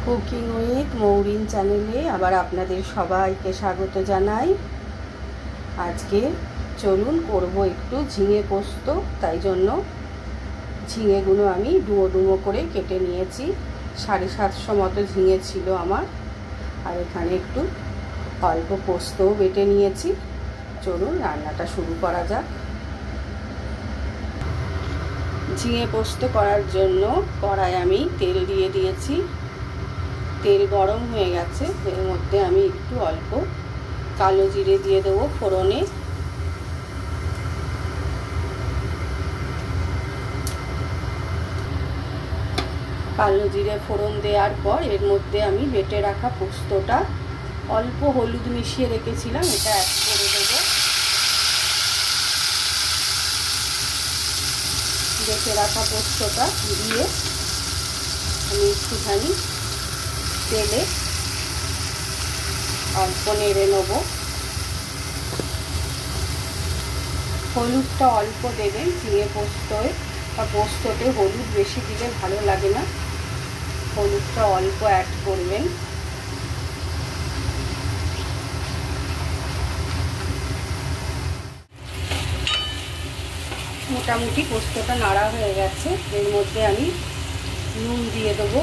Cooking with Mourin চ্যানেলে আবার আপনাদের সবাইকে স্বাগত জানাই। আজকে চলুন করব একটু ঝিঙে পোস্ত। তাই জন্য ঝিঙেগুলো আমি ডুমো ডুমো করে কেটে নিয়েছি। 750 মতো ঝিঙে ছিল আমার। আর এখানে একটু অল্প পোস্তও বেটে নিয়েছি। চলুন রান্নাটা শুরু করা যাক। ঝিঙে পোস্ত করার জন্য কড়াই আমি তেল দিয়ে দিয়েছি। তেল গরম হয়ে গেছে। এর মধ্যে আমি একটু অল্প কালো জিরে দিয়ে দেবো ফোড়নে। কালো জিরে ফোড়ন দেওয়ার পর এর মধ্যে আমি বেটে রাখা পোস্তটা, অল্প হলুদ মিশিয়ে রেখেছিলাম, এটা অ্যাড করে দেবো। বেটে রাখা পোস্তটা দিয়ে আমি একটুখানি তেলে অল্প নেড়ে নেব। হলুদটা অল্প দেবেন। ঝিঙে পোস্তয় বা পোস্ততে হলুদ বেশি দিলে ভালো লাগে না, হলুদটা অল্প অ্যাড করবেন। মোটামুটি পোস্তটা নাড়া হয়ে গেছে। এর মধ্যে আমি নুন দিয়ে দেবো।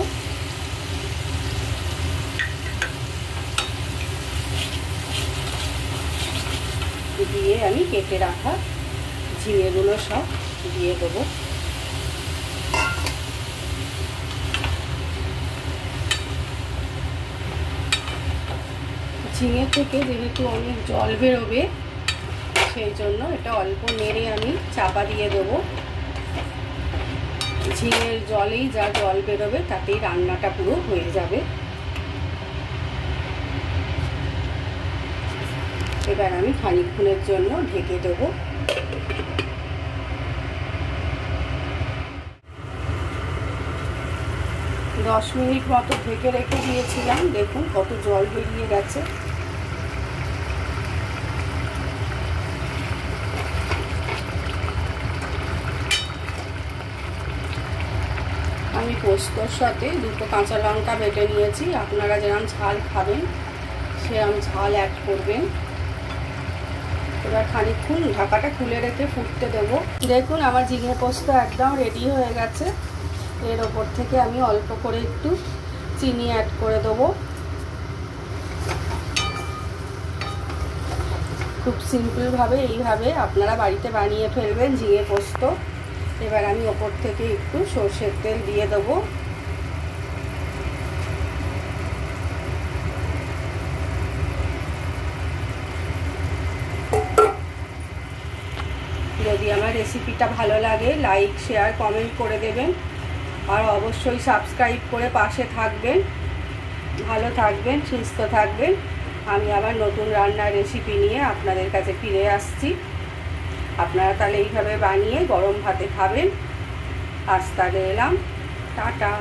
দিয়ে আমি কেটে রাখা ঝিঙেগুলো সব দিয়ে দেবো। ঝিঙে থেকে যেহেতু অনেক জল বেরোবে, সেই জন্য এটা অল্প নেড়ে আমি চাপা দিয়ে দেবো। ঝিঙের জলেই যা জল বেরোবে তাতেই রান্নাটা পুরো হয়ে যাবে। এবার আমি খানিকক্ষণের জন্য ঢেকে দেবো। দশ মিনিট মতো ঢেকে রেখে দিয়েছিলাম। দেখুন কত জল বেরিয়ে গেছে। আমি পোস্তর সাথে দুটো কাঁচা লঙ্কা বেটে নিয়েছি। আপনারা যেরকম ঝাল খাবেন সেরকম ঝাল অ্যাড করবেন। এবার খানিকক্ষণ ঢাকাটা খুলে রেখে ফুটতে দেবো। দেখুন আমার ঝিঙে পোস্ত একদম রেডি হয়ে গেছে। এর ওপর থেকে আমি অল্প করে একটু চিনি অ্যাড করে দেবো। খুব সিম্পলভাবে এইভাবে আপনারা বাড়িতে বানিয়ে ফেলবেন ঝিঙে পোস্ত। এবার আমি ওপর থেকে একটু সরষের তেল দিয়ে দেবো। যদি আমার রেসিপিটা ভালো লাগে লাইক শেয়ার কমেন্ট করে দেবেন। আর অবশ্যই সাবস্ক্রাইব করে পাশে থাকবেন। ভালো থাকবেন, সুস্থ থাকবেন। আমি আবার নতুন রান্নার রেসিপি নিয়ে আপনাদের কাছে ফিরে আসছি। আপনারা তাহলে এইভাবে বানিয়ে গরম ভাতে খাবেন। আজ তাহলে এলাম, টাটা।